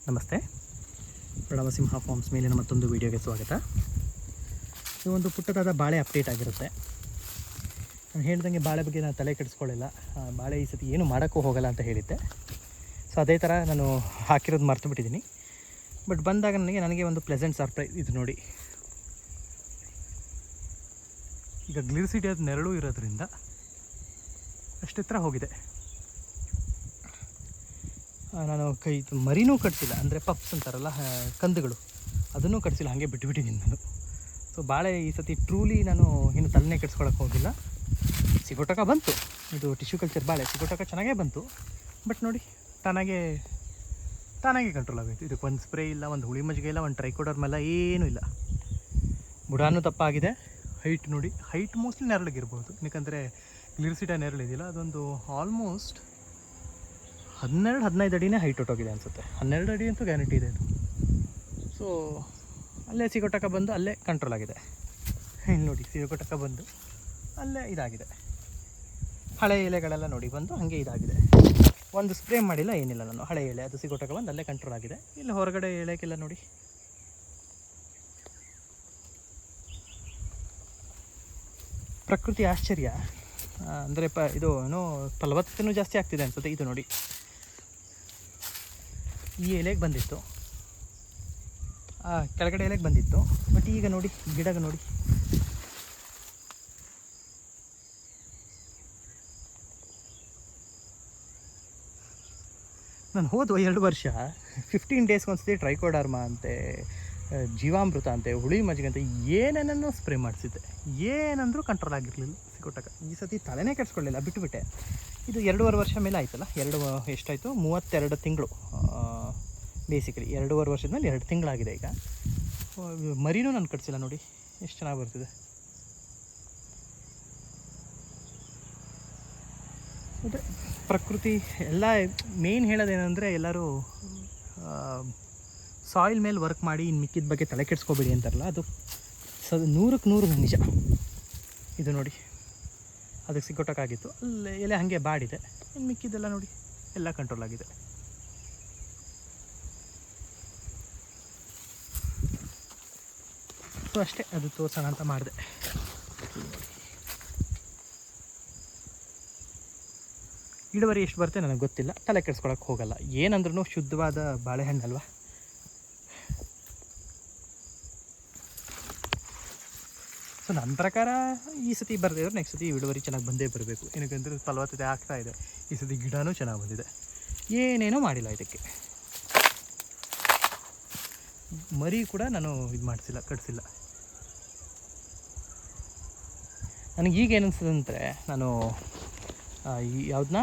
ನಮಸ್ತೆ, ಪ್ರಣವಸಿಂಹ ಫಾರ್ಮ್ಸ್ ಮೇಲಿನ ಮತ್ತೊಂದು ವೀಡಿಯೋಗೆ ಸ್ವಾಗತ. ಇದು ಒಂದು ಪುಟ್ಟದಾದ ಬಾಳೆ ಅಪ್ಡೇಟ್ ಆಗಿರುತ್ತೆ. ನಾನು ಹೇಳ್ದಂಗೆ ಬಾಳೆ ಬಗ್ಗೆ ನಾನು ತಲೆ ಕೆಡಿಸ್ಕೊಳ್ಳಿಲ್ಲ. ಬಾಳೆ ಈ ಸತಿ ಏನು ಮಾಡೋಕ್ಕೂ ಹೋಗಲ್ಲ ಅಂತ ಹೇಳಿದ್ದೆ. ಸೊ ಅದೇ ಥರ ನಾನು ಹಾಕಿರೋದು ಮರ್ತು ಬಿಟ್ಟಿದ್ದೀನಿ. ಬಟ್ ಬಂದಾಗ ನನಗೆ ಒಂದು ಪ್ಲೆಸೆಂಟ್ ಸರ್ಪ್ರೈಸ್. ಇದು ನೋಡಿ, ಈಗ ಗ್ಲಿಸಿಡಿಯಾದ ನೆರಳು ಇರೋದ್ರಿಂದ ಅಷ್ಟೆತ್ರ ಹೋಗಿದೆ. ನಾನು ಮರಿನೂ ಕಟ್ಸಿಲ್ಲ, ಅಂದರೆ ಪಪ್ಸ್ ಅಂತಾರಲ್ಲ, ಕಂದುಗಳು, ಅದನ್ನೂ ಕಟ್ಸಿಲ್ಲ, ಹಾಗೆ ಬಿಟ್ಟುಬಿಟ್ಟಿದ್ದೀನಿ ನಾನು. ಸೊ ಬಾಳೆ ಈ ಸತಿ ಟ್ರೂಲಿ ನಾನು ಏನು ತಲೆನೇ ಕೆಡ್ಸ್ಕೊಳಕ್ಕೆ ಹೋಗಿಲ್ಲ. ಸಿಗೋಟಕ ಬಂತು, ಇದು ಟಿಶ್ಯೂ ಕಲ್ಚರ್ ಬಾಳೆ, ಸಿಗೋಟಕ ಚೆನ್ನಾಗೇ ಬಂತು. ಬಟ್ ನೋಡಿ, ತಾನಾಗೆ ಕಂಟ್ರೋಲ್ ಆಗೋಯ್ತು. ಇದಕ್ಕೆ ಒಂದು ಸ್ಪ್ರೇ ಇಲ್ಲ, ಒಂದು ಹುಳಿ ಮಜ್ಜಿಗೆ ಇಲ್ಲ, ಒಂದು ಟ್ರೈಕೋಡರ್ಮೆಲ್ಲ ಏನೂ ಇಲ್ಲ. ಬುಡಾನು ದಪ್ಪ ಆಗಿದೆ. ಹೈಟ್ ನೋಡಿ, ಹೈಟ್ ಮೋಸ್ಟ್ಲಿ ನೆರಳಿಗಿರ್ಬೋದು, ಯಾಕಂದರೆ ಗ್ಲಿಸಿಡಿಯಾ ನೆರಳಿದಿಲ್ಲ. ಅದೊಂದು ಆಲ್ಮೋಸ್ಟ್ 12-15 ಅಡಿನೇ ಹೈಟ್ ಹೊಟ್ಟೋಗಿದೆ ಅನಿಸುತ್ತೆ. 12 ಅಡಿ ಅಂತೂ ಗ್ಯಾರಂಟಿ ಇದೆ ಇದು. ಸೊ ಅಲ್ಲೇ ಸಿಗೋಟಕ ಬಂದು ಅಲ್ಲೇ ಕಂಟ್ರೋಲ್ ಆಗಿದೆ. ಇಲ್ಲಿ ನೋಡಿ, ಸಿಗೋಟಕ ಬಂದು ಅಲ್ಲೇ ಇದಾಗಿದೆ. ಹಳೆ ಎಲೆಗಳೆಲ್ಲ ನೋಡಿ ಬಂದು ಹಾಗೆ ಇದಾಗಿದೆ. ಒಂದು ಸ್ಪ್ರೇ ಮಾಡಿಲ್ಲ, ಏನಿಲ್ಲ ನಾನು. ಹಳೆ ಎಲೆ ಅದು ಸಿಗೋಟಕ ಬಂದು ಅಲ್ಲೇ ಕಂಟ್ರೋಲ್ ಆಗಿದೆ. ಇಲ್ಲಿ ಹೊರಗಡೆ ಎಲೆಗೆಲ್ಲ ನೋಡಿ, ಪ್ರಕೃತಿ ಆಶ್ಚರ್ಯ. ಅಂದರೆ ಇದು ಏನೋ ಫಲವತ್ತತೆಯೂ ಜಾಸ್ತಿ ಆಗ್ತಿದೆ ಅನಿಸುತ್ತೆ. ಇದು ನೋಡಿ, ಈ ಎಲೆಗೆ ಬಂದಿತ್ತು, ಕೆಳಗಡೆ ಎಲೆಗೆ ಬಂದಿತ್ತು. ಬಟ್ ಈಗ ನೋಡಿ, ಗಿಡಗ ನೋಡಿ, ನಾನು ಹೋದ 2 ವರ್ಷ 15 ಡೇಸ್ಗೆ ಒಂದ್ಸತಿ ಟ್ರೈಕೋಡರ್ಮಾ ಅಂತೆ, ಜೀವಾಮೃತ ಅಂತೆ, ಹುಳಿ ಮಜ್ಜಿಗೆ ಅಂತೆ, ಏನೇನೋ ಸ್ಪ್ರೇ ಮಾಡಿಸಿದ್ದೆ. ಏನಂದರೂ ಕಂಟ್ರೋಲ್ ಆಗಿರಲಿಲ್ಲ ಸಿಗೋಟಕ. ಈ ಸತಿ ತಲೆನೇ ಕೆಡಿಸ್ಕೊಳ್ಳಿಲ್ಲ, ಬಿಟ್ಟುಬಿಟ್ಟೆ. ಇದು 2.5 ವರ್ಷ ಮೇಲೆ ಆಯ್ತಲ್ಲ. ಎಷ್ಟಾಯಿತು, 32 ತಿಂಗಳು ಬೇಸಿಕಲಿ. 2.5 ವರ್ಷದ ಮೇಲೆ 2 ತಿಂಗಳಾಗಿದೆ ಈಗ. ಮರಿನೂ ನಾನು ಕಟ್ಸಿಲ್ಲ ನೋಡಿ, ಎಷ್ಟು ಚೆನ್ನಾಗಿ ಬರ್ತಿದೆ. ಮತ್ತು ಪ್ರಕೃತಿ ಎಲ್ಲ ಮೇನ್ ಹೇಳೋದೇನೆಂದರೆ, ಎಲ್ಲರೂ ಸಾಯಿಲ್ ಮೇಲೆ ವರ್ಕ್ ಮಾಡಿ ಇನ್ನು ಮಿಕ್ಕಿದ ಬಗ್ಗೆ ತಲೆ ಕೆಡಿಸ್ಕೋಬೇಡಿ ಅಂತಾರಲ್ಲ, ಅದು 100ಕ್ಕೆ 100 ನಿಜ. ಇದು ನೋಡಿ, ಅದಕ್ಕೆ ಸಿಗೋಟಕ್ಕಾಗಿತ್ತು, ಅಲ್ಲೇ ಎಲೆ ಹಾಗೆ ಬಾಡಿದೆ. ಇನ್ನು ಮಿಕ್ಕಿದ್ದೆಲ್ಲ ನೋಡಿ, ಎಲ್ಲ ಕಂಟ್ರೋಲ್ ಆಗಿದೆ. ಸೊ ಅಷ್ಟೇ, ಅದು ತೋರಿಸೋಣ ಅಂತ ಮಾಡಿದೆ. ಇಳುವರಿ ಎಷ್ಟು ಬರುತ್ತೆ ನನಗೆ ಗೊತ್ತಿಲ್ಲ, ತಲೆ ಕೆಡಿಸ್ಕೊಳಕ್ಕೆ ಹೋಗಲ್ಲ. ಏನಂದ್ರೂ ಶುದ್ಧವಾದ ಬಾಳೆಹಣ್ಣು ಅಲ್ವಾ. ಸೊ ನನ್ನ ಪ್ರಕಾರ ಈ ಸತಿ ಬರದಿದ್ರೆ ನೆಕ್ಸ್ಟ್ ಸತಿ ಇಳುವರಿ ಚೆನ್ನಾಗಿ ಬಂದೇ ಬರಬೇಕು. ಏನಕ್ಕಂದ್ರೆ ಫಲವತ್ತತೆ ಆಗ್ತಾ ಇದೆ. ಈ ಸತಿ ಗಿಡನೂ ಚೆನ್ನಾಗಿ ಬಂದಿದೆ. ಏನೇನೂ ಮಾಡಿಲ್ಲ ಇದಕ್ಕೆ. ಮರಿ ಕೂಡ ನಾನು ಇದು ಮಾಡಿಸಿಲ್ಲ, ಕಟ್ಸಿಲ್ಲ. ನನಗೆ ಈಗ ಏನು ಅನಿಸ್ತದೆ ಅಂದರೆ, ನಾನು ಯಾವುದನ್ನ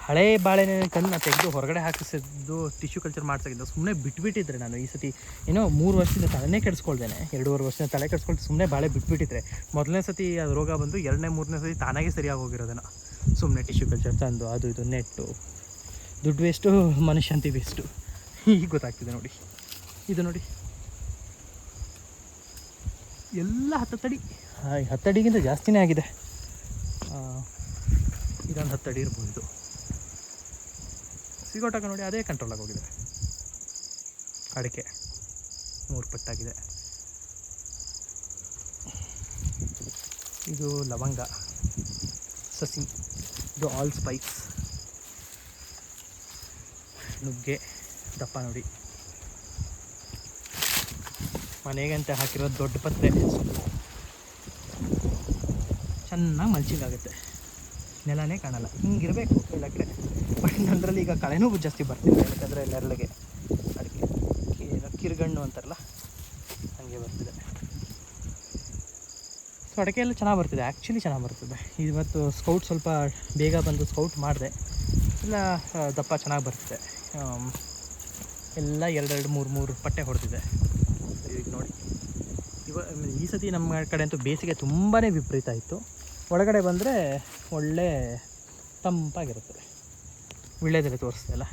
ಹಳೆ ಬಾಳೆನೇ ತಂದು ತೆಗೆದು ಹೊರಗಡೆ ಹಾಕಿಸಿದ್ದು, ಟಿಶ್ಯೂ ಕಲ್ಚರ್ ಮಾಡ್ಸಾಗಿದ್ದು ಸುಮ್ಮನೆ ಬಿಟ್ಬಿಟ್ಟಿದ್ರೆ, ನಾನು ಈ ಸತಿ ಏನೋ 3 ವರ್ಷದಿಂದ ತಲೆನೇ ಕೆಡಿಸ್ಕೊಳ್ದೇನೆ, 2.5 ವರ್ಷದಿಂದ ತಲೆ ಕೆಡಿಸ್ಕೊಳ್ತು ಸುಮ್ಮನೆ ಬಾಳೆ ಬಿಟ್ಬಿಟ್ಟಿದ್ರೆ, ಮೊದಲನೇ ಸತಿ ಅದು ರೋಗ ಬಂದು 2ನೇ-3ನೇ ಸತಿ ತಾನಾಗೆ ಸರಿಯಾಗಿ ಹೋಗಿರೋದನ್ನು. ಸುಮ್ಮನೆ ಟಿಶ್ಯೂ ಕಲ್ಚರ್ ತಂದು ಅದು ಇದು ನೆಟ್ಟು ದುಡ್ಡು ವೇಸ್ಟು, ಮನುಷ್ಯಂತಿ ವೇಸ್ಟು. ಈಗ ಗೊತ್ತಾಗ್ತಿದೆ ನೋಡಿ. ಇದು ನೋಡಿ, ಎಲ್ಲ 10 ಅಡಿ, 10 ಅಡಿಗಿಂತ ಜಾಸ್ತಿನೇ ಆಗಿದೆ. ಇದೊಂದು 10 ಅಡಿ ಇರ್ಬೋದು. ಇದು ಸಿಗೋಟಕ ನೋಡಿ, ಅದೇ ಕಂಟ್ರೋಲ್ ಆಗೋಗಿದೆ. ಅಡಿಕೆ 3 ಪಟ್ಟಾಗಿದೆ. ಇದು ಲವಂಗ ಸಸಿ, ಇದು ಆಲ್ ಸ್ಪೈಸ್, ನುಗ್ಗೆ ದಪ್ಪ ನೋಡಿ. ಮನೆಗಂತ ಹಾಕಿರೋದು ದೊಡ್ಡ ಪತ್ರೆ, ಚೆನ್ನಾಗಿ ಮಲ್ಚಿಂಗ್ ಆಗುತ್ತೆ. ನೆಲನೇ ಕಾಣಲ್ಲ, ಹಿಂಗಿರಬೇಕು ಹೇಳಕ್ಕೆ. ಬಟ್ ಅದರಲ್ಲಿ ಈಗ ಕಳೆನೂ ಜಾಸ್ತಿ ಬರ್ತಿದೆ, ಯಾಕಂದರೆ ನೆರಳಿಗೆ ಅದಕ್ಕೆ ಕಿರುಗಣ್ಣು ಅಂತಾರಲ್ಲ, ಹಾಗೆ ಬರ್ತಿದೆ. ಸೊ ಅಡಿಕೆ ಎಲ್ಲ ಚೆನ್ನಾಗಿ ಬರ್ತಿದೆ, ಆ್ಯಕ್ಚುಲಿ ಚೆನ್ನಾಗಿ ಬರ್ತಿದೆ. ಇವತ್ತು ಸ್ಕೌಟ್ ಸ್ವಲ್ಪ ಬೇಗ ಬಂದು ಸ್ಕೌಟ್ ಮಾಡಿದೆ, ಎಲ್ಲ ದಪ್ಪ ಚೆನ್ನಾಗಿ ಬರ್ತಿದೆ. ಎಲ್ಲ 2-3 ಪಟ್ಟೆ ಹೊಡೆದಿದೆ. ಈಗ ನೋಡಿ, ಈ ಸತಿ ನಮ್ಮ ಕಡೆ ಅಂತೂ ಬೇಸಿಗೆ ತುಂಬಾ ವಿಪರೀತ ಇತ್ತು. ಒಳಗಡೆ ಬಂದರೆ ಒಳ್ಳೆ ತಂಪಾಗಿರುತ್ತದೆ. ವಿಳ್ಯದೆಲೆ ತೋರಿಸ್ದೆ ಅಲ್ಲ.